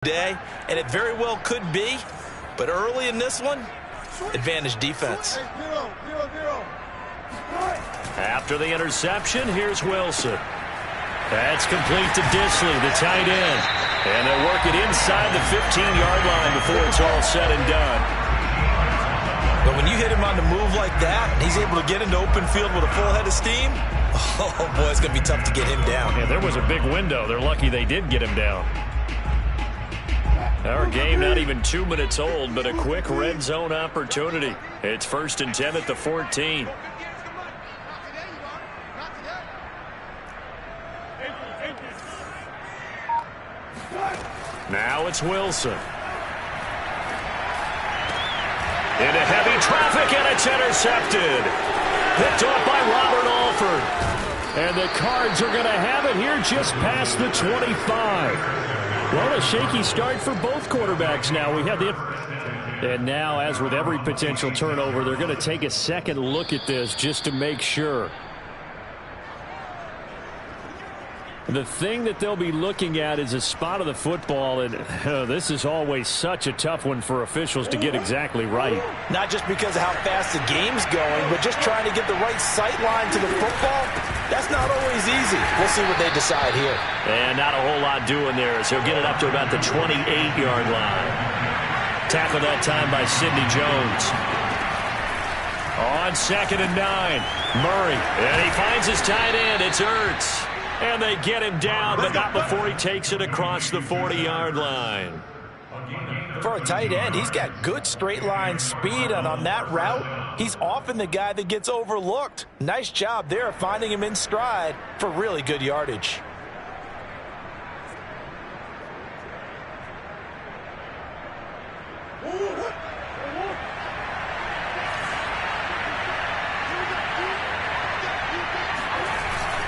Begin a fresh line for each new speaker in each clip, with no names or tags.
day, and it very well could be, but early in this one, advantage defense.
After the interception, here's Wilson. That's complete to Disley, the tight end. And they'll work it inside the 15-yard line before it's all said and done.
But when you hit him on the move like that, and he's able to get into open field with a full head of steam, oh boy, it's going to be tough to get him down.
Yeah, there was a big window. They're lucky they did get him down. Our game not even 2 minutes old, but a quick red zone opportunity. It's 1st and 10 at the 14. Now it's Wilson. Into heavy traffic, and it's intercepted. Picked off by Robert Alford. And the Cards are going to have it here just past the 25. Well, a shaky start for both quarterbacks now. We have the... And now, as with every potential turnover, they're going to take a second look at this just to make sure. The thing that they'll be looking at is a spot of the football, and this is always such a tough one for officials to get exactly right.
Not just because of how fast the game's going, but just trying to get the right sight line to the football. That's not always easy. We'll see what they decide here.
And not a whole lot doing there, as he'll get it up to about the 28-yard line. Tackled that time by Sidney Jones. On 2nd and 9, Murray. And he finds his tight end. It's Ertz. And they get him down, but not before he takes it across the 40-yard line.
For a tight end, he's got good straight-line speed, and on that route, he's often the guy that gets overlooked. Nice job there of finding him in stride for really good yardage.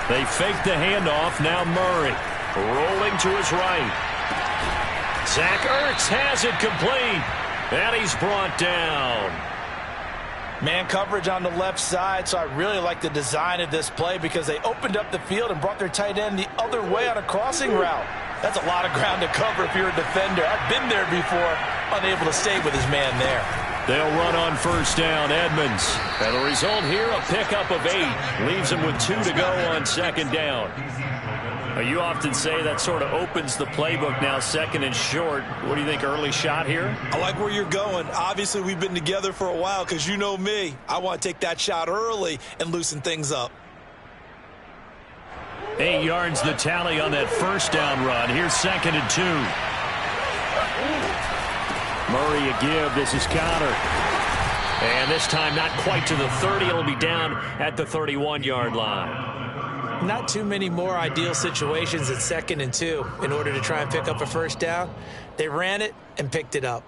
They fake the handoff. Now Murray rolling to his right. Zach Ertz has it complete. And he's brought down.
Man coverage on the left side, so I really like the design of this play because they opened up the field and brought their tight end the other way on a crossing route. That's a lot of ground to cover if you're a defender. I've been there before, unable to stay with his man there.
They'll run on 1st down, Edmonds. And the result here, a pickup of 8. Leaves them with 2 to go on 2nd down. You often say that sort of opens the playbook now, 2nd and short. What do you think, early shot here?
I like where you're going. Obviously, we've been together for a while because you know me. I want to take that shot early and loosen things up.
8 yards the tally on that 1st down run. Here's 2nd and 2. Murray a give. This is Connor. And this time not quite to the 30. It'll be down at the 31-yard line.
Not too many more ideal situations at 2nd and 2 in order to try and pick up a 1st down. They ran it and picked it up.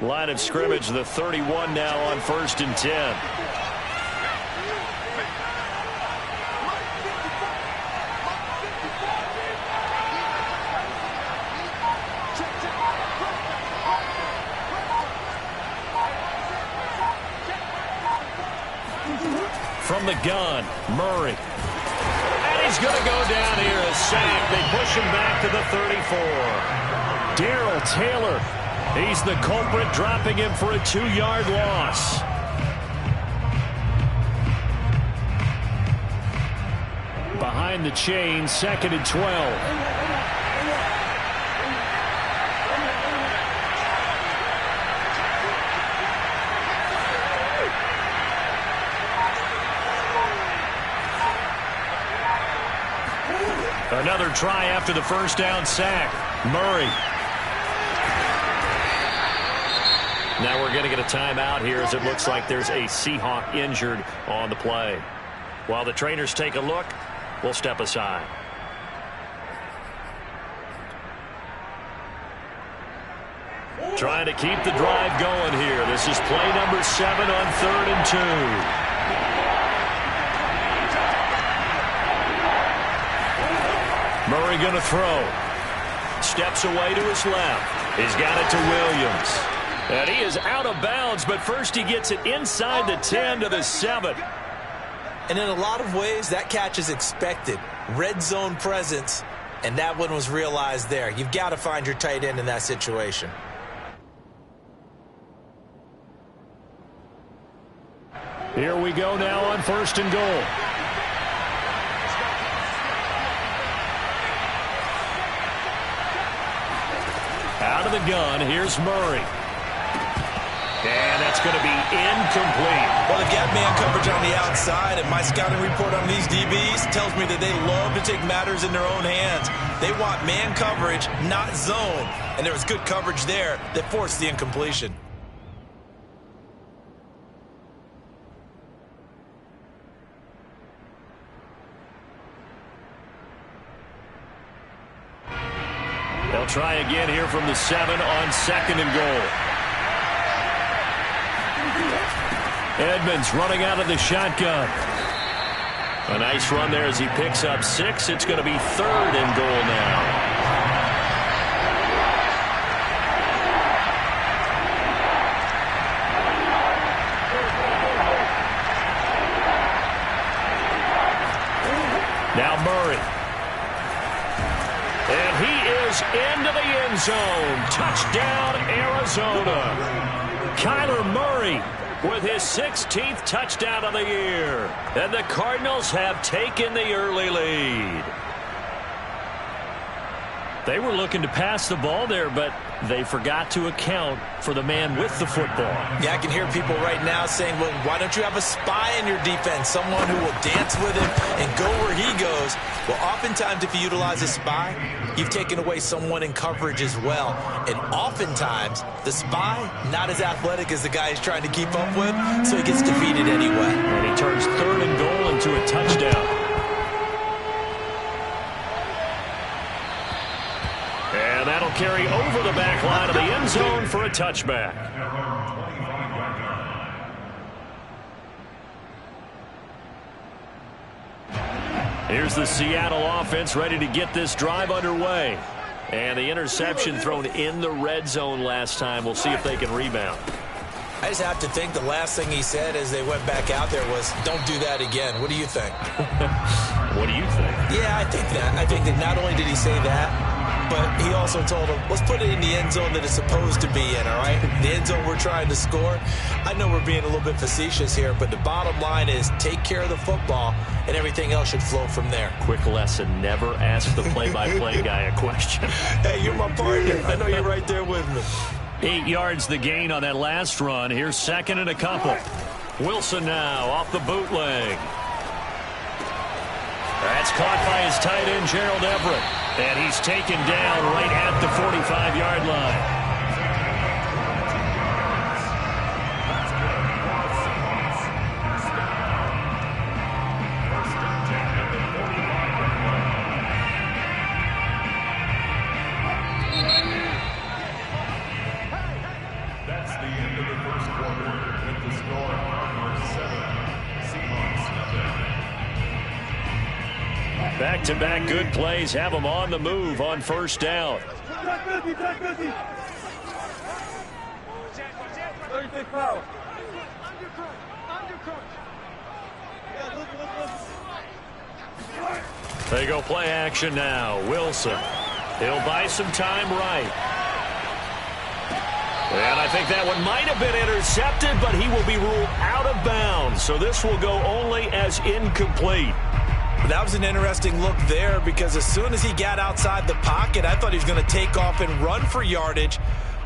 Line of scrimmage, the 31 now on 1st and 10. From the gun, Murray. And he's going to go down here, a sack. They push him back to the 34. Darrell Taylor, he's the culprit, dropping him for a 2-yard loss. Behind the chain, 2nd and 12. Another try after the 1st down sack. Murray. Now we're going to get a timeout here as it looks like there's a Seahawk injured on the play. While the trainers take a look, we'll step aside. Trying to keep the drive going here. This is play number 7 on 3rd and 2. Murray going to throw. Steps away to his left. He's got it to Williams. And he is out of bounds, but first he gets it inside the 10 to the 7.
And in a lot of ways, that catch is expected. Red zone presence, and that one was realized there. You've got to find your tight end in that situation.
Here we go now on 1st and goal. Out of the gun, here's Murray. And that's going to be incomplete.
Well, they've got man coverage on the outside, and my scouting report on these DBs tells me that they love to take matters in their own hands. They want man coverage, not zone. And there was good coverage there that forced the incompletion.
They'll try again here from the 7 on 2nd and goal. Edmonds running out of the shotgun. A nice run there as he picks up 6. It's going to be 3rd and goal now. Now Murray. And he is into the end zone. Touchdown, Arizona. Kyler Murray with his 16th touchdown of the year. And the Cardinals have taken the early lead. They were looking to pass the ball there, but they forgot to account for the man with the football.
Yeah, I can hear people right now saying, well, why don't you have a spy in your defense, someone who will dance with him and go where he goes? Well, oftentimes if you utilize a spy, you've taken away someone in coverage as well. And oftentimes, the spy, not as athletic as the guy he's trying to keep up with, so he gets defeated anyway.
And he turns 3rd and goal into a touchdown. And that'll carry over the back line of the end zone for a touchback. Here's the Seattle offense ready to get this drive underway. And the interception thrown in the red zone last time. We'll see if they can rebound.
I just have to think the last thing he said as they went back out there was, don't do that again. What do you think?
What do you think?
Yeah, I think that. I think that not only did he say that, but he also told him, let's put it in the end zone that it's supposed to be in, all right? The end zone we're trying to score. I know we're being a little bit facetious here, but the bottom line is take care of the football, and everything else should flow from there.
Quick lesson, never ask the play-by-play guy a question.
Hey, you're my partner. I know you're right there with me.
8 yards the gain on that last run. Here's 2nd and a couple. Wilson now off the bootleg. That's caught by his tight end, Gerald Everett. And he's taken down right at the 45-yard line.
That's the end of the first quarter with the score Cardinals 7, Seahawks nothing.
Back-to-back good plays have them on the move on 1st down. They go play action now. Wilson. He'll buy some time right. And I think that one might have been intercepted, but he will be ruled out of bounds. So this will go only as incomplete.
That was an interesting look there because as soon as he got outside the pocket, I thought he was going to take off and run for yardage.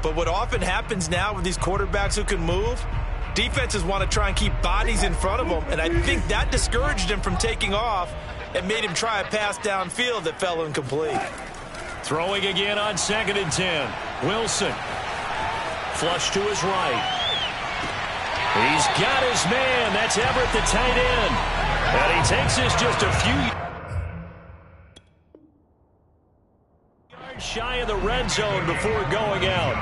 But what often happens now with these quarterbacks who can move, defenses want to try and keep bodies in front of them. And I think that discouraged him from taking off and made him try a pass downfield that fell incomplete.
Throwing again on 2nd and 10. Wilson. Flush to his right. He's got his man. That's Everett, the tight end. And he takes this just a few yards shy of the red zone before going out.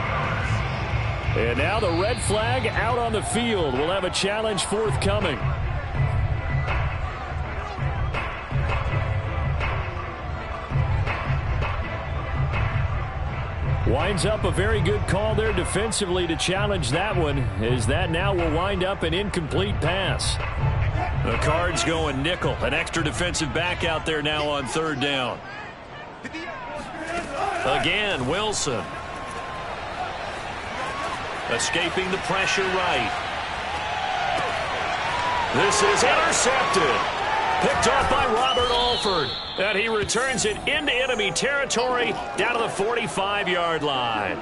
And now the red flag out on the field. We'll have a challenge forthcoming. Winds up a very good call there defensively to challenge that one, as that now will wind up an incomplete pass. The Cards going nickel. An extra defensive back out there now on third down. Again, Wilson. Escaping the pressure right. This is intercepted. Picked off by Robert Alford. And he returns it into enemy territory down to the 45-yard line.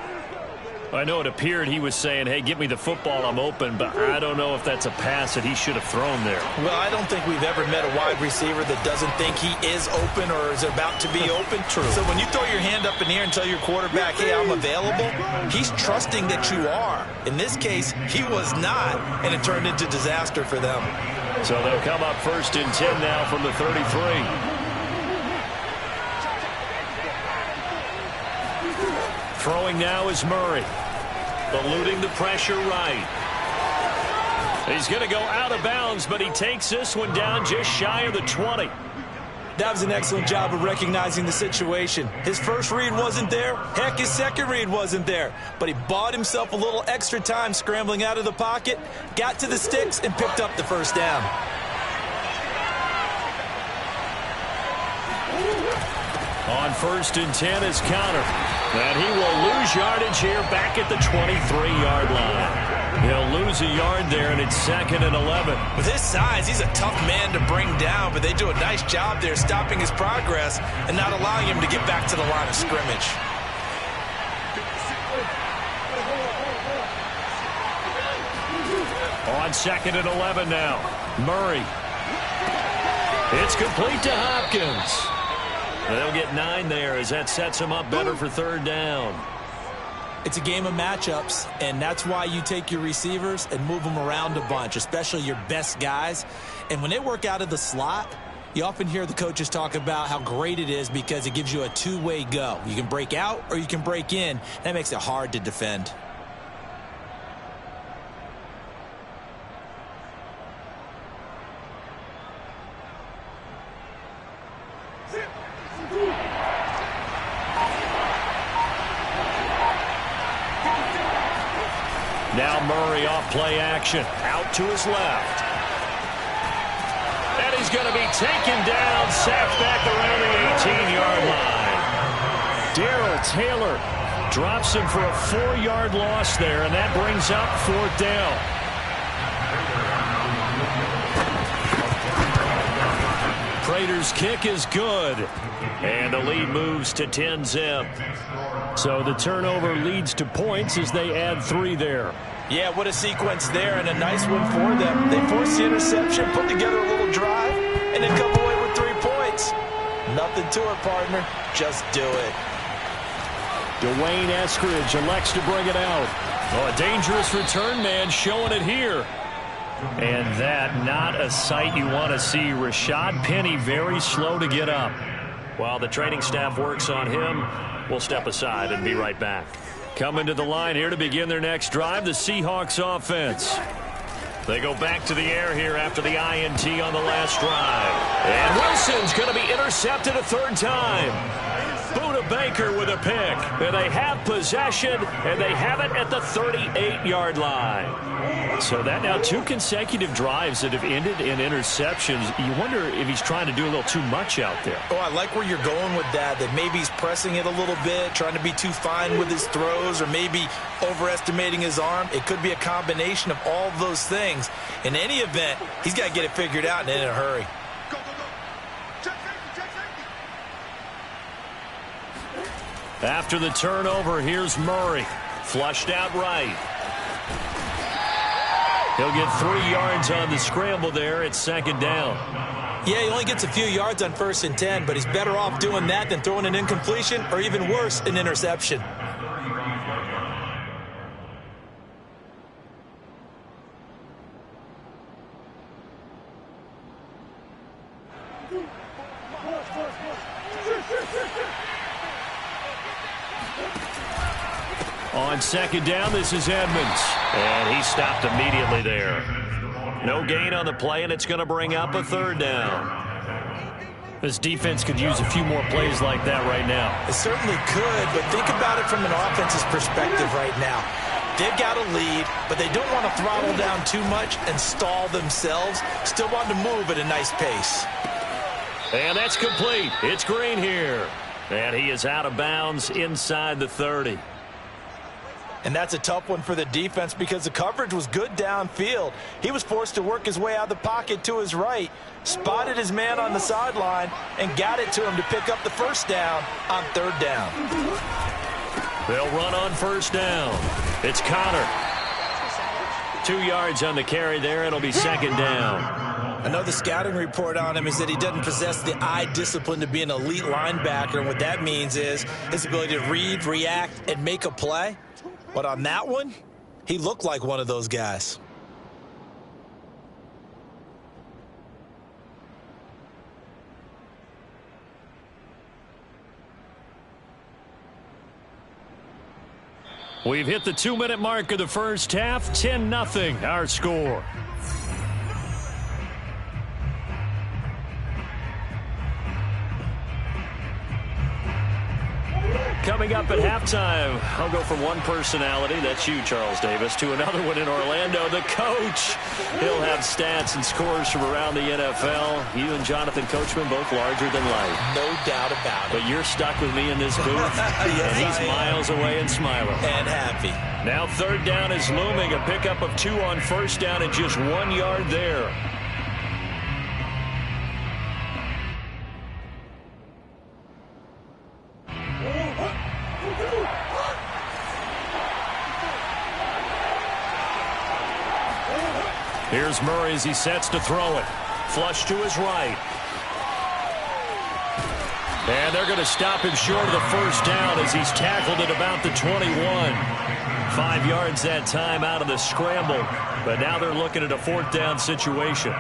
I know it appeared he was saying, hey, give me the football, I'm open, but I don't know if that's a pass that he should have thrown there.
Well, I don't think we've ever met a wide receiver that doesn't think he is open or is about to be open.
True.
So when you throw your hand up in the air and tell your quarterback, hey, I'm available, he's trusting that you are. In this case, he was not, and it turned into disaster for them.
So they'll come up 1st and 10 now from the 33. Throwing now is Murray. Eluding the pressure right. He's going to go out of bounds, but he takes this one down just shy of the 20.
That was an excellent job of recognizing the situation. His first read wasn't there. Heck, his second read wasn't there. But he bought himself a little extra time scrambling out of the pocket, got to the sticks, and picked up the first down.
On 1st and 10 is Counter. And he will lose yardage here back at the 23-yard line. He'll lose a yard there, and it's 2nd and 11.
With his size, he's a tough man to bring down, but they do a nice job there stopping his progress and not allowing him to get back to the line of scrimmage.
On 2nd and 11 now. Murray. It's complete to Hopkins. They'll get 9 there as that sets him up better for third down.
It's a game of matchups, and that's why you take your receivers and move them around a bunch, especially your best guys. And when they work out of the slot, you often hear the coaches talk about how great it is because it gives you a two-way go. You can break out or you can break in. That makes it hard to defend.
Now Murray off play action. Out to his left. And he's going to be taken down, sacked back around the 18-yard line. Darrell Taylor drops him for a 4-yard loss there, and that brings up 4th down. Prater's kick is good. And the lead moves to 10-zip. So the turnover leads to points as they add 3 there.
Yeah, what a sequence there, and a nice one for them. They forced the interception, put together a little drive, and then come away with 3 points. Nothing to it, partner. Just do it.
Dwayne Eskridge elects to bring it out. Oh, a dangerous return man showing it here. And that, not a sight you want to see. Rashad Penny very slow to get up. While the training staff works on him, we'll step aside and be right back. Coming to the line here to begin their next drive, the Seahawks offense. They go back to the air here after the INT on the last drive. And Wilson's going to be intercepted a 3rd time. Buda Baker with a pick. And they have possession, and they have it at the 38-yard line. So that now 2 consecutive drives that have ended in interceptions. You wonder if he's trying to do a little too much out there.
Oh, I like where you're going with that maybe he's pressing it a little bit, trying to be too fine with his throws, or maybe overestimating his arm. It could be a combination of all of those things. In any event, he's got to get it figured out and in a hurry.
After the turnover, here's Murray. Flushed out right. He'll get 3 yards on the scramble there at 2nd down.
Yeah, he only gets a few yards on 1st and 10, but he's better off doing that than throwing an incompletion, or even worse, an interception.
On 2nd down, this is Edmonds. And he stopped immediately there. No gain on the play, and it's going to bring up a 3rd down. This defense could use a few more plays like that right now.
It certainly could, but think about it from an offense's perspective right now. They've got a lead, but they don't want to throttle down too much and stall themselves. Still want to move at a nice pace.
And that's complete. It's Green here. And he is out of bounds inside the 30.
And that's a tough one for the defense because the coverage was good downfield. He was forced to work his way out of the pocket to his right, spotted his man on the sideline, and got it to him to pick up the first down on third down.
They'll run on first down. It's Connor. 2 yards on the carry there. It'll be second down.
I know the scouting report on him is that he doesn't possess the eye discipline to be an elite linebacker. And what that means is his ability to read, react, and make a play. But on that one, he looked like one of those guys.
We've hit the 2-minute mark of the first half. 10-0 our score. Coming up at halftime, I'll go from one personality, that's you, Charles Davis, to another one in Orlando, the coach. He'll have stats and scores from around the NFL. You and Jonathan Coachman both larger than life.
No doubt about it.
But you're stuck with me in this booth,
Yes,
and he's miles away and smiling.
And happy.
Now third down is looming, a pickup of 2 on first down and just 1 yard there. Here's Murray as he sets to throw it. Flush to his right. And they're going to stop him short of the first down as he's tackled at about the 21. 5 yards that time out of the scramble. But now they're looking at a fourth down situation.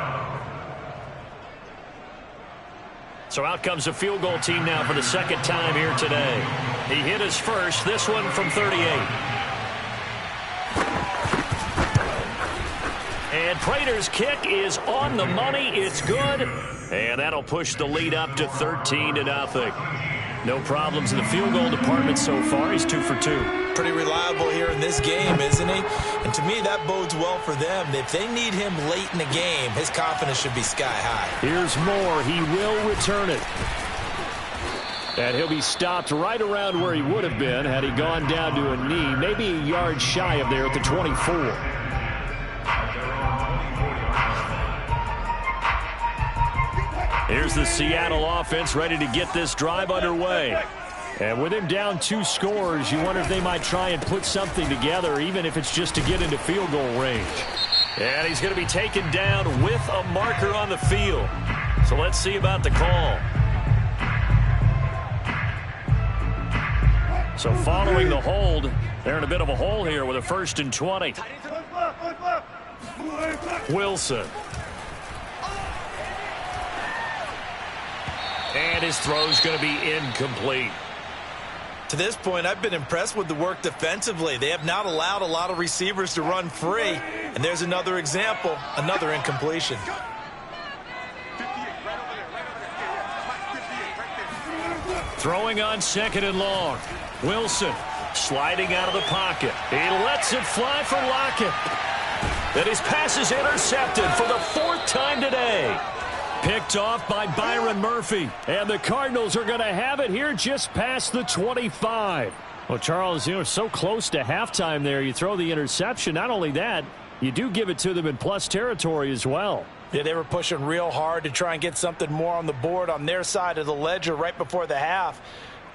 So out comes the field goal team now for the second time here today. He hit his first, this one from 38. And Prater's kick is on the money. It's good. And that'll push the lead up to 13-0. No problems in the field goal department so far. He's 2 for 2.
Pretty reliable here in this game, isn't he? And to me, that bodes well for them. If they need him late in the game, his confidence should be sky high.
Here's Moore. He will return it. And he'll be stopped right around where he would have been had he gone down to a knee, maybe a yard shy of there at the 24. Here's the Seattle offense ready to get this drive underway. And with him down 2 scores, you wonder if they might try and put something together, even if it's just to get into field goal range. And he's going to be taken down with a marker on the field. So let's see about the call. So following the hold, they're in a bit of a hole here with a 1st and 20. Wilson. And his throw's going to be incomplete.
To this point, I've been impressed with the work defensively. They have not allowed a lot of receivers to run free. And there's another example, another incompletion.
Throwing on 2nd and long. Wilson sliding out of the pocket. He lets it fly for Lockett. And his pass is intercepted for the 4th time today. Picked off by Byron Murphy. And the Cardinals are going to have it here just past the 25. Well, Charles, you know, so close to halftime there. You throw the interception. Not only that, you do give it to them in plus territory as well.
Yeah, they were pushing real hard to try and get something more on the board on their side of the ledger right before the half.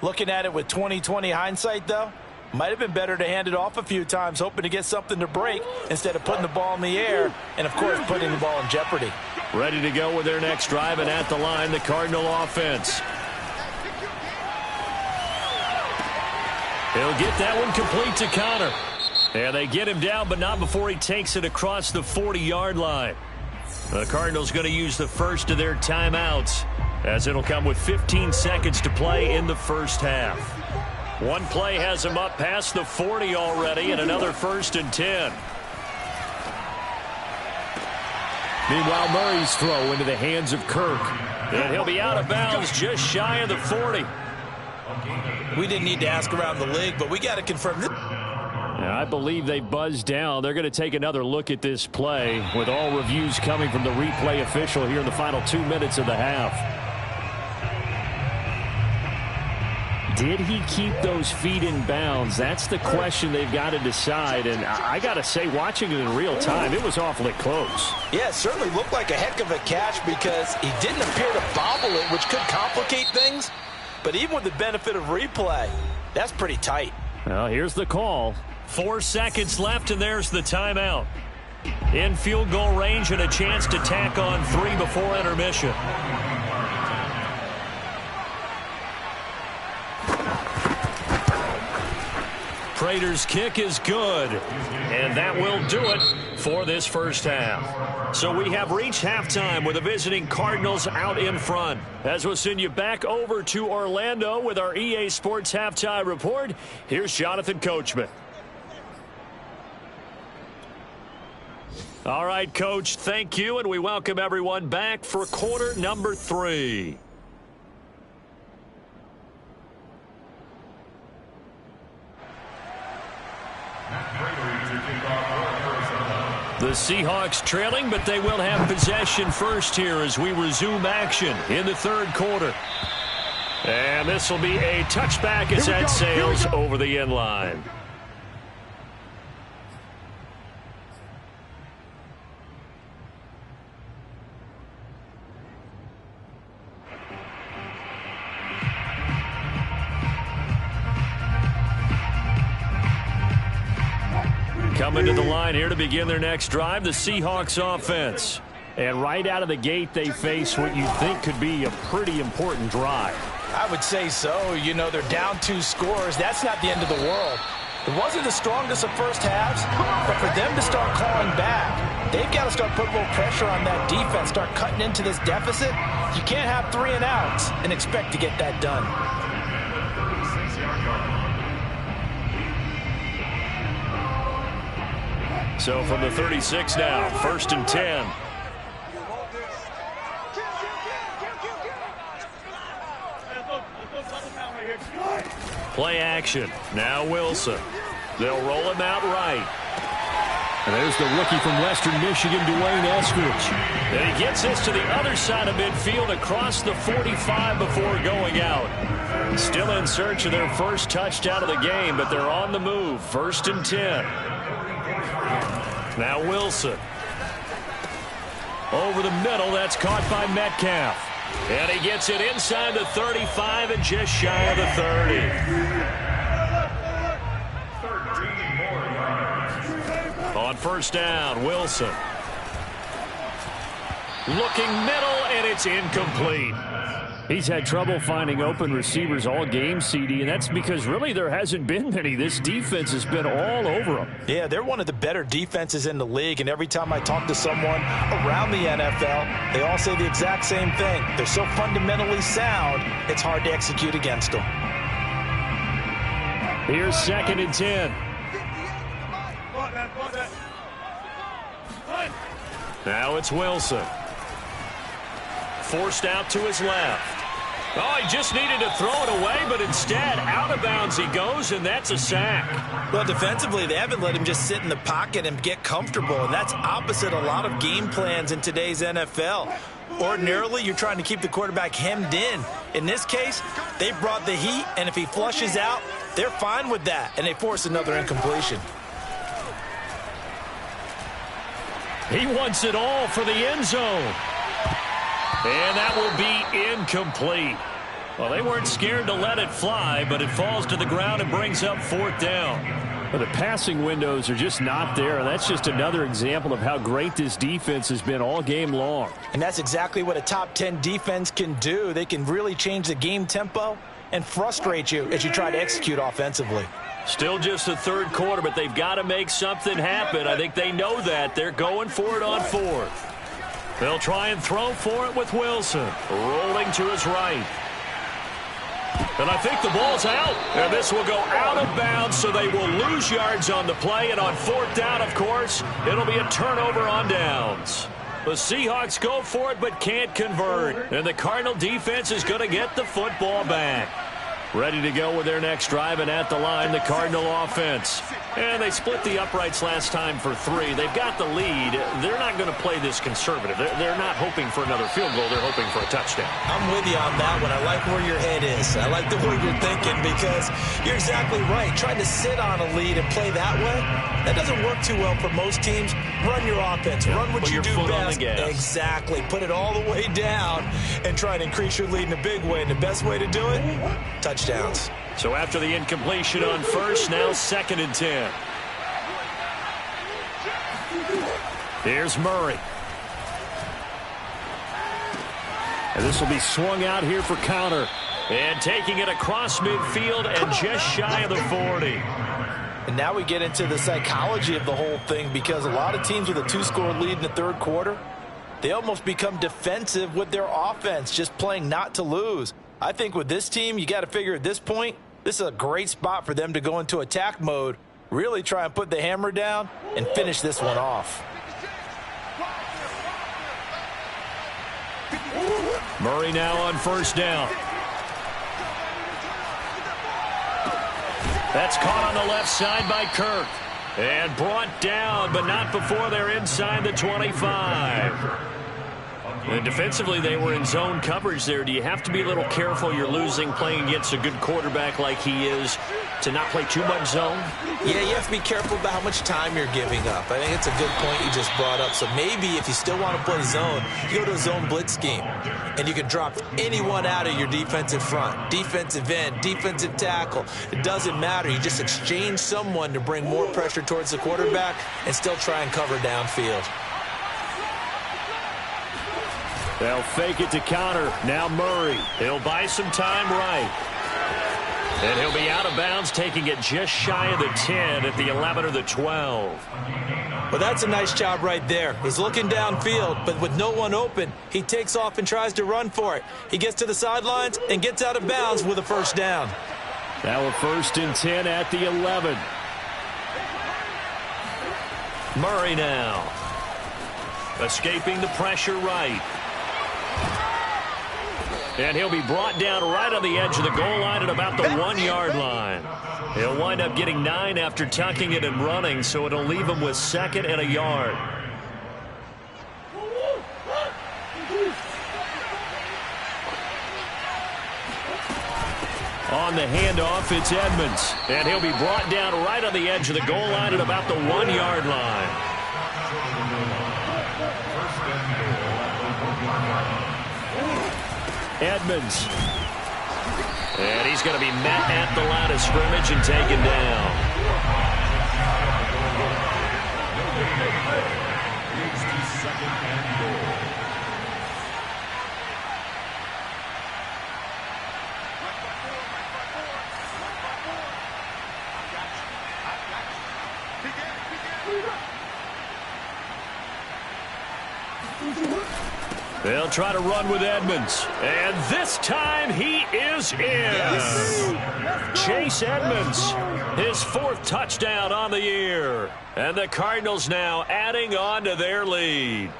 Looking at it with 20/20 hindsight, though, might have been better to hand it off a few times, hoping to get something to break instead of putting the ball in the air and, of course, putting the ball in jeopardy.
Ready to go with their next drive, and at the line, the Cardinal offense. He'll get that one complete to Connor. And they get him down, but not before he takes it across the 40-yard line. The Cardinals going to use the first of their timeouts, as it'll come with 15 seconds to play in the first half. One play has him up past the 40 already, and another 1st and 10. Meanwhile, Murray's throw into the hands of Kirk. And he'll be out of bounds just shy of the 40.
We didn't need to ask around the league, but we got to confirm this.
I believe they buzzed down. They're going to take another look at this play with all reviews coming from the replay official here in the final 2 minutes of the half. Did he keep those feet in bounds? That's the question they've got to decide. And I got to say, watching it in real time, it was awfully close.
Yeah, it certainly looked like a heck of a catch because he didn't appear to bobble it, which could complicate things. But even with the benefit of replay, that's pretty tight.
Well, here's the call. 4 seconds left, and there's the timeout. In field goal range and a chance to tack on 3 before intermission. Prater's kick is good, and that will do it for this first half. So we have reached halftime with the visiting Cardinals out in front. As we'll send you back over to Orlando with our EA Sports Halftime Report, here's Jonathan Coachman. All right, Coach, thank you, and we welcome everyone back for quarter number 3. The Seahawks trailing, but they will have possession first here as we resume action in the third quarter. And this will be a touchback as that sails over the end line. Coming to the line here to begin their next drive, the Seahawks offense. And right out of the gate, they face what you think could be a pretty important drive.
I would say so. You know, they're down 2 scores. That's not the end of the world. It wasn't the strongest of first halves, but for them to start calling back, they've got to start putting a little pressure on that defense, start cutting into this deficit. You can't have 3 and outs and expect to get that done.
So from the 36 now, 1st and 10. Play action. Now Wilson. They'll roll him out right. And there's the rookie from Western Michigan, Dwayne Eskridge. And he gets this to the other side of midfield across the 45 before going out. Still in search of their first touchdown of the game, but they're on the move. 1st and 10. Now Wilson. Over the middle, that's caught by Metcalf. And he gets it inside the 35 and just shy of the 30.
13 more yards.
On 1st down, Wilson. Looking middle, and it's incomplete. He's had trouble finding open receivers all game, CD, and that's because really there hasn't been many. This defense has been all over them.
Yeah, they're one of the better defenses in the league, and every time I talk to someone around the NFL, they all say the exact same thing. They're so fundamentally sound, it's hard to execute against them.
Here's 2nd and 10. Now it's Wilson. Forced out to his left. Oh, he just needed to throw it away, but instead, out of bounds he goes, and that's a sack.
Well, defensively, they haven't let him just sit in the pocket and get comfortable, and that's opposite a lot of game plans in today's NFL. Ordinarily, you're trying to keep the quarterback hemmed in. In this case, they brought the heat, and if he flushes out, they're fine with that, and they force another incompletion.
He wants it all for the end zone. And that will be incomplete. Well, they weren't scared to let it fly, but it falls to the ground and brings up 4th down. Well, the passing windows are just not there, and that's just another example of how great this defense has been all game long.
And that's exactly what a top 10 defense can do. They can really change the game tempo and frustrate you as you try to execute offensively.
Still just the 3rd quarter, but they've got to make something happen. I think they know that. They're going for it on 4th. They'll try and throw for it with Wilson. Rolling to his right. And I think the ball's out. And this will go out of bounds, so they will lose yards on the play. And on 4th down, of course, it'll be a turnover on downs. The Seahawks go for it but can't convert. And the Cardinal defense is going to get the football back. Ready to go with their next drive, and at the line, the Cardinal offense. And they split the uprights last time for 3. They've got the lead. They're not going to play this conservative. They're not hoping for another field goal. They're hoping for a touchdown.
I'm with you on that one. I like where your head is. I like the way you're thinking because you're exactly right. Trying to sit on a lead and play that way, that doesn't work too well for most teams. Run your offense. Run what you do best. Exactly. Put it all the way down and try and increase your lead in a big way. And the best way to do it, touchdowns.
So after the incompletion on first, now 2nd and 10. Here's Murray. And this will be swung out here for counter. And taking it across midfield and just shy of the 40.
And now we get into the psychology of the whole thing because a lot of teams with a 2-score lead in the 3rd quarter, they almost become defensive with their offense, just playing not to lose. I think with this team, you got to figure at this point, this is a great spot for them to go into attack mode, really try and put the hammer down and finish this one off.
Murray now on 1st down. That's caught on the left side by Kirk. And brought down, but not before they're inside the 25. And defensively, they were in zone coverage there. Do you have to be a little careful? You're losing playing against a good quarterback like he is to not play too much zone?
Yeah, you have to be careful about how much time you're giving up. I think it's a good point you just brought up. So maybe if you still want to play zone, you go to a zone blitz scheme. And you can drop anyone out of your defensive front. Defensive end, defensive tackle. It doesn't matter. You just exchange someone to bring more pressure towards the quarterback and still try and cover downfield.
They'll fake it to counter. Now Murray. He'll buy some time right. And he'll be out of bounds, taking it just shy of the 10 at the 11 or the 12.
Well, that's a nice job right there. He's looking downfield, but with no one open, he takes off and tries to run for it. He gets to the sidelines and gets out of bounds with a 1st down.
Now a 1st and 10 at the 11. Murray now. Escaping the pressure right. And he'll be brought down right on the edge of the goal line at about the 1-yard line. He'll wind up getting 9 after tucking it and running, so it'll leave him with 2nd and a yard. On the handoff, it's Edmonds. And he'll be brought down right on the edge of the goal line at about the 1-yard line. Edmonds. And he's going to be met at the line of scrimmage and taken down. They'll try to run with Edmonds. And this time he is in. Yes. Chase Edmonds, his 4th touchdown on the year. And the Cardinals now adding on to their lead.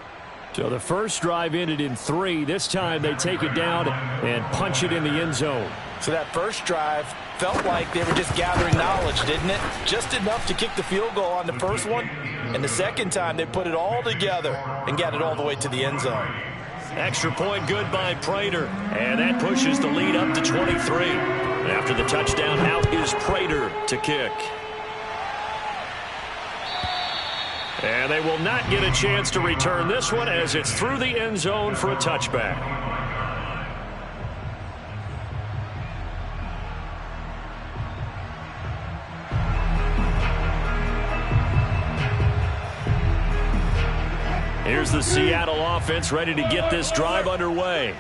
So the first drive ended in 3. This time they take it down and punch it in the end zone.
So that first drive felt like they were just gathering knowledge, didn't it? Just enough to kick the field goal on the first one. And the second time they put it all together and got it all the way to the end zone.
Extra point good by Prater. And that pushes the lead up to 23. After the touchdown, out is Prater to kick. And they will not get a chance to return this one as it's through the end zone for a touchback. Here's the Seattle offense ready to get this drive underway.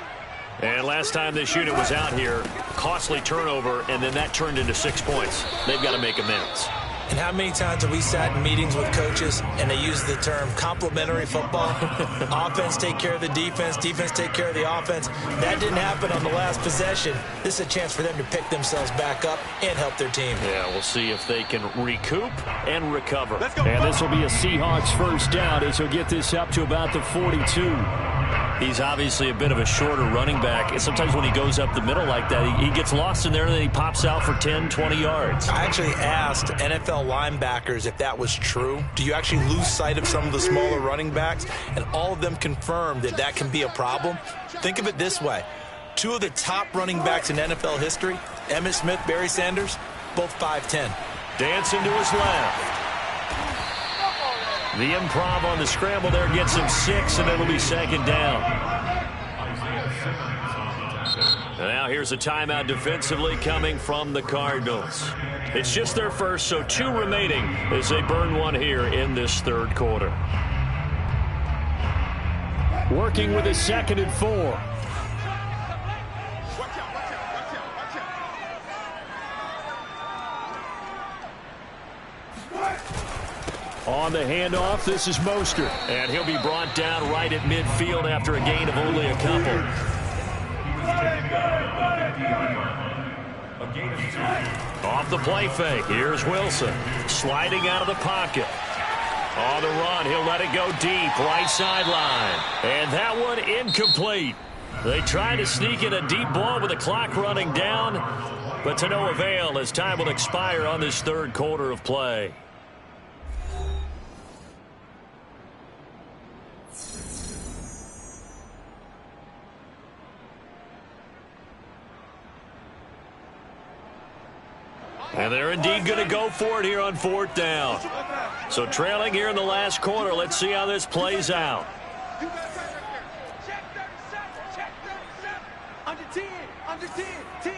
And last time this unit was out here, costly turnover, and then that turned into 6 points. They've got to make amends.
And how many times have we sat in meetings with coaches and they use the term complementary football? Offense take care of the defense, defense take care of the offense. That didn't happen on the last possession. This is a chance for them to pick themselves back up and help their team.
Yeah, we'll see if they can recoup and recover. And this will be a Seahawks 1st down as he'll get this up to about the 42. He's obviously a bit of a shorter running back. And sometimes when he goes up the middle like that, he gets lost in there and then he pops out for 10, 20 yards.
I actually asked NFL linebackers if that was true. Do you actually lose sight of some of the smaller running backs? And all of them confirmed that that can be a problem. Think of it this way. 2 of the top running backs in NFL history, Emmitt Smith, Barry Sanders, both 5'10".
Dancing to his left. The improv on the scramble there gets him 6, and it'll be second down. And now here's a timeout defensively coming from the Cardinals. It's just their first, so 2 remaining as they burn one here in this third quarter. Working with a 2nd and 4. On the handoff, this is Mostert. And he'll be brought down right at midfield after a gain of only a couple. Off the play fake, here's Wilson. Sliding out of the pocket. On the run, he'll let it go deep, right sideline. And that one incomplete. They try to sneak in a deep ball with the clock running down, but to no avail as time will expire on this third quarter of play. And they're indeed going to go for it here on 4th down. So trailing here in the last quarter. Let's see how this plays out.
Under 10, under 10, 10.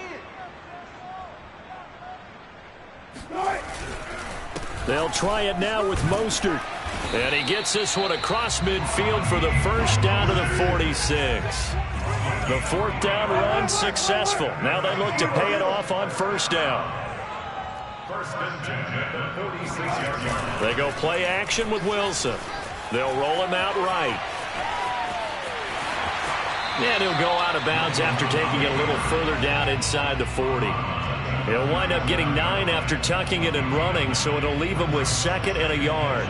They'll try it now with Mostert. And he gets this one across midfield for the first down to the 46. The 4th down run successful. Now they look to pay it off on 1st down. They go play action with Wilson. They'll roll him out right. And he'll go out of bounds after taking it a little further down inside the 40. He'll wind up getting 9 after tucking it and running, so it'll leave him with 2nd and a yard.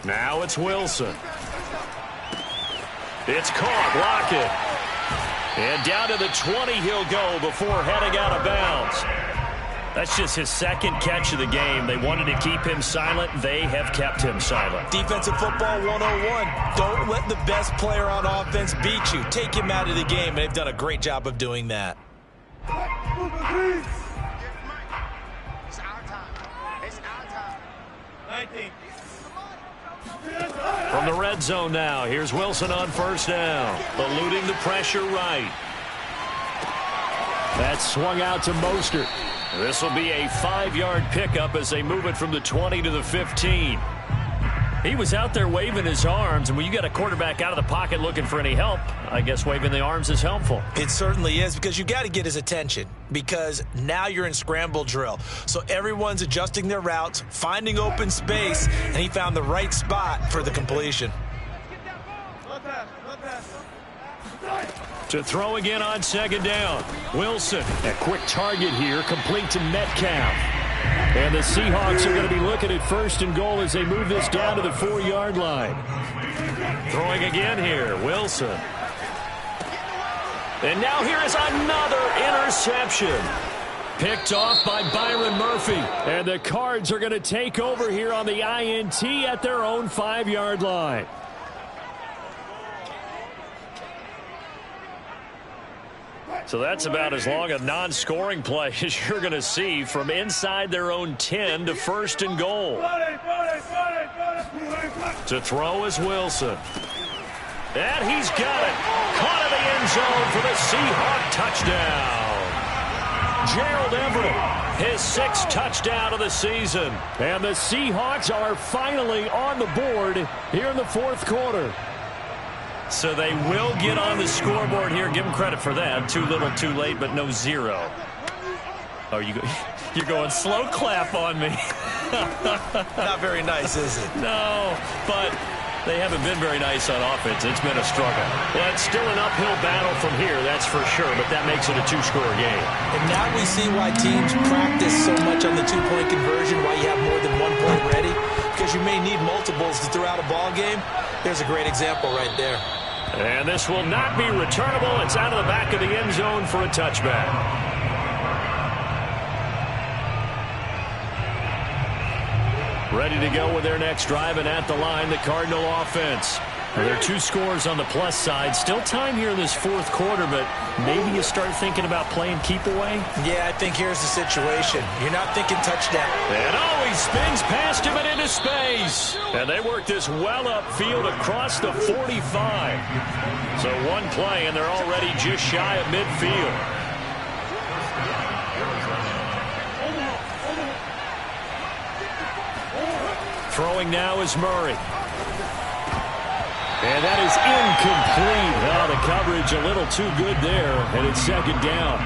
Now it's Wilson. It's caught. Lockett. And down to the 20 he'll go before heading out of bounds. That's just his 2nd catch of the game. They wanted to keep him silent. They have kept him silent.
Defensive football 101. Don't let the best player on offense beat you. Take him out of the game, and they've done a great job of doing that.
It's our time. It's our time. 19.
From the red zone now, here's Wilson on 1st down. Eluding the pressure right. That's swung out to Mostert. This will be a 5-yard pickup as they move it from the 20 to the 15. He was out there waving his arms, and when you got a quarterback out of the pocket looking for any help, I guess waving the arms is helpful.
It certainly is, because you got to get his attention, because now you're in scramble drill. So everyone's adjusting their routes, finding open space, and he found the right spot for the completion.
To throw again on 2nd down. Wilson, a quick target here, complete to Metcalf. And the Seahawks are going to be looking at 1st and goal as they move this down to the 4-yard line. Throwing again here, Wilson. And now here is another interception. Picked off by Byron Murphy. And the Cards are going to take over here on the INT at their own 5-yard line. So that's about as long a non-scoring play as you're going to see from inside their own 10 to 1st and goal. To throw is Wilson. And he's got it. Caught in the end zone for the Seahawk touchdown. Gerald Everett, his 6th touchdown of the season. And the Seahawks are finally on the board here in the 4th quarter. So they will get on the scoreboard here. Give them credit for that. Too little, too late, but no 0. Oh, you're going slow clap on me.
Not very nice, is it?
No, but They haven't been very nice on offense. It's been a struggle. Well, it's still an uphill battle from here, that's for sure, but that makes it a two-score game.
And now we see why teams practice so much on the two-point conversion, why you have more than 1 point ready, because you may need multiples to throw out a ball game. There's a great example right there.
And this will not be returnable. It's out of the back of the end zone for a touchback. Ready to go with their next drive, and at the line, the Cardinal offense. Well, there are 2 scores on the plus side. Still time here in this fourth quarter, but maybe you start thinking about playing keep away?
Yeah, I think here's the situation. You're not thinking touchdown.
And he spins past him and into space. And they work this well upfield across the 45. So one play, and they're already just shy of midfield. Throwing now is Murray. And that is incomplete. Oh, the coverage a little too good there, and it's second down.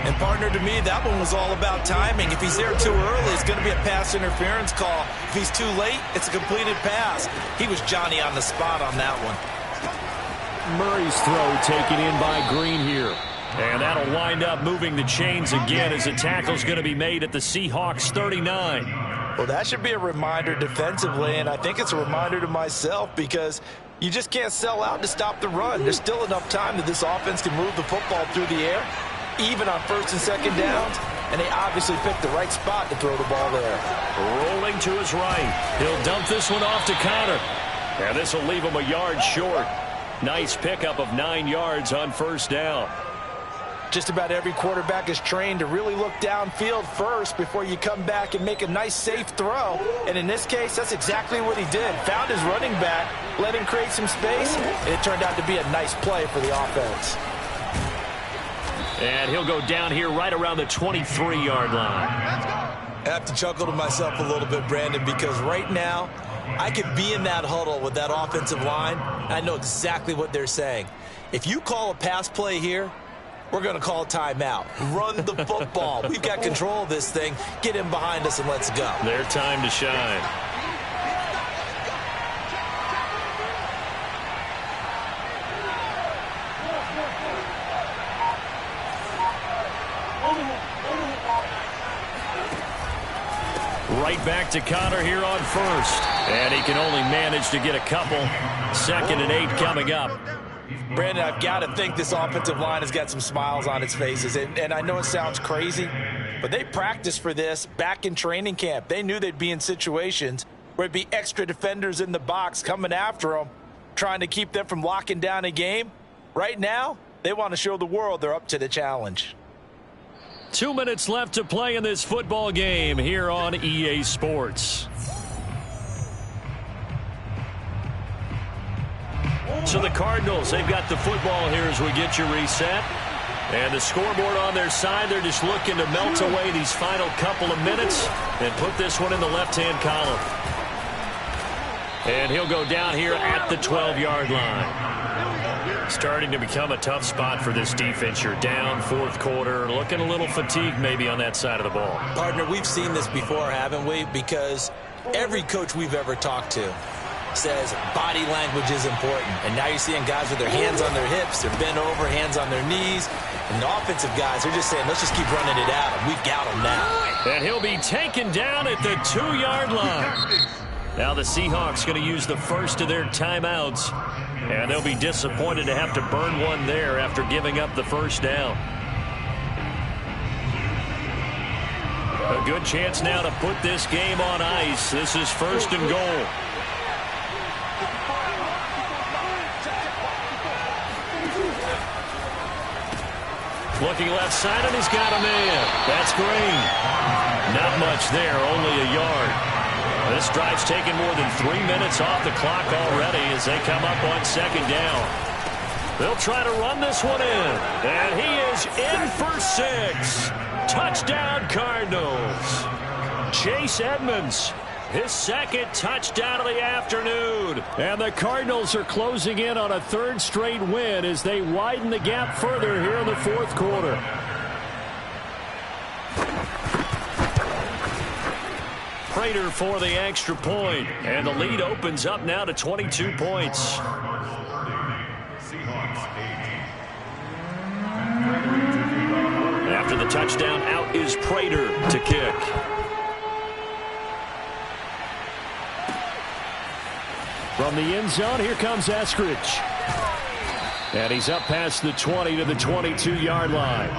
And, partner, to me, that one was all about timing. If he's there too early, it's going to be a pass interference call. If he's too late, it's a completed pass. He was Johnny on the spot on that one.
Murray's throw taken in by Green here. And that'll wind up moving the chains again as the tackle's going to be made at the Seahawks 39.
Well, that should be a reminder defensively, and I think it's a reminder to myself because you just can't sell out to stop the run. There's still enough time that this offense can move the football through the air, even on first and second downs, and they obviously picked the right spot to throw the ball there.
Rolling to his right. He'll dump this one off to Connor. And this will leave him a yard short. Nice pickup of 9 yards on first down.
Just about every quarterback is trained to really look downfield first before you come back and make a nice, safe throw. And in this case, that's exactly what he did. Found his running back, let him create some space, and it turned out to be a nice play for the offense.
And he'll go down here right around the 23-yard line.
I have to chuckle to myself a little bit, Brandon, because right now, I could be in that huddle with that offensive line. I know exactly what they're saying. If you call a pass play here, we're going to call a timeout. Run the football. We've got control of this thing. Get him behind us and let's go.
Their time to shine. Right back to Connor here on first. And he can only manage to get a couple. 2nd and 8 coming up.
Brandon, I've got to think this offensive line has got some smiles on its faces. And I know it sounds crazy, but they practiced for this back in training camp. They knew they'd be in situations where it'd be extra defenders in the box coming after them, trying to keep them from locking down a game. Right now, they want to show the world they're up to the challenge.
2 minutes left to play in this football game here on EA Sports. So the Cardinals, they've got the football here as we get you reset. And the scoreboard on their side, they're just looking to melt away these final couple of minutes and put this one in the left-hand column. And he'll go down here at the 12-yard line. Starting to become a tough spot for this defense. You're down fourth quarter, looking a little fatigued maybe on that side of the ball.
Partner, we've seen this before, haven't we? Because every coach we've ever talked to says body language is important. And now you're seeing guys with their hands on their hips, they're bent over, hands on their knees. And the offensive guys, they're just saying, let's just keep running it at them. We've got them now.
And he'll be taken down at the 2-yard line. Now the Seahawks going to use the first of their timeouts. And they'll be disappointed to have to burn one there after giving up the first down. A good chance now to put this game on ice. This is 1st and goal. Looking left side, and he's got a man. That's Green. Not much there, only a yard. This drive's taken more than 3 minutes off the clock already as they come up on 2nd down. They'll try to run this one in. And he is in for 6. Touchdown, Cardinals. Chase Edmonds, his 2nd touchdown of the afternoon. And the Cardinals are closing in on a 3rd straight win as they widen the gap further here in the 4th quarter. Prater for the extra point. And the lead opens up now to 22 points. After the touchdown, out is Prater to kick. From the end zone, here comes Eskridge. And he's up past the 20 to the 22-yard line.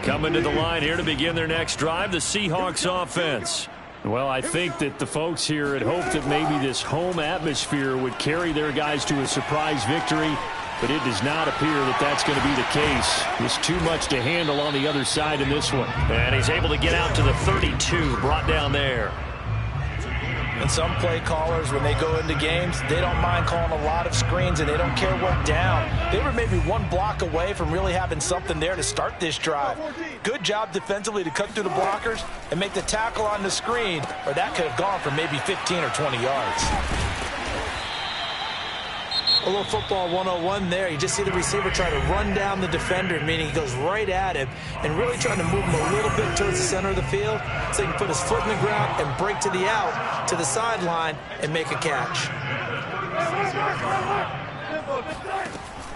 Coming to the line here to begin their next drive, the Seahawks offense. Well, I think that the folks here had hoped that maybe this home atmosphere would carry their guys to a surprise victory, but it does not appear that that's going to be the case. There's too much to handle on the other side in this one. And he's able to get out to the 32, brought down there.
And some play callers, when they go into games, they don't mind calling a lot of screens, and they don't care what down. They were maybe one block away from really having something there to start this drive. Good job defensively to cut through the blockers and make the tackle on the screen, or that could have gone for maybe 15 or 20 yards. A little football 101 there. You just see the receiver try to run down the defender, meaning he goes right at him and really trying to move him a little bit towards the center of the field so he can put his foot in the ground and break to the out, to the sideline, and make a catch.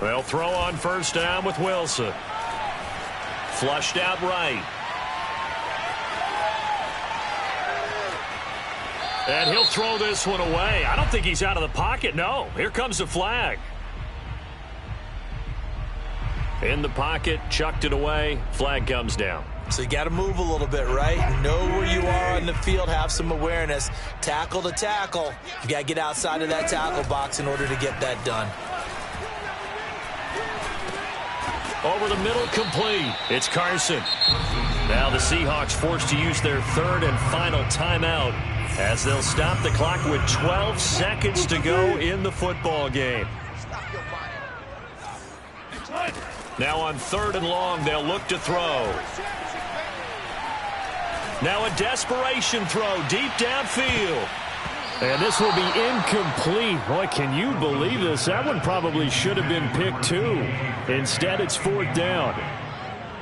They'll throw on first down with Wilson. Flushed out right. And he'll throw this one away. I don't think he's out of the pocket. No, here comes the flag. In the pocket, chucked it away. Flag comes down.
So you got to move a little bit, right? Know where you are on the field, have some awareness. Tackle to tackle. You got to get outside of that tackle box in order to get that done.
Over the middle, complete. It's Carson. Now the Seahawks forced to use their third and final timeout, as they'll stop the clock with 12 seconds to go in the football game. Now on third and long, they'll look to throw. Now a desperation throw deep downfield. And this will be incomplete. Boy, can you believe this? That one probably should have been picked too. Instead, it's fourth down.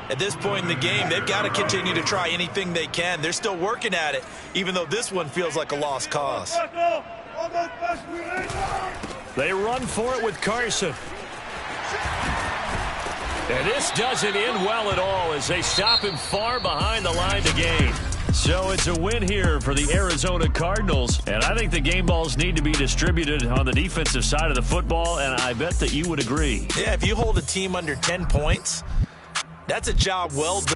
At this point in the game, they've got to continue to try anything they can. They're still working at it, even though this one feels like a lost cause.
They run for it with Carson. And this doesn't end well at all as they stop him far behind the line to gain. So it's a win here for the Arizona Cardinals. And I think the game balls need to be distributed on the defensive side of the football, and I bet that you would agree.
Yeah, if you hold a team under 10 points, that's a job well done.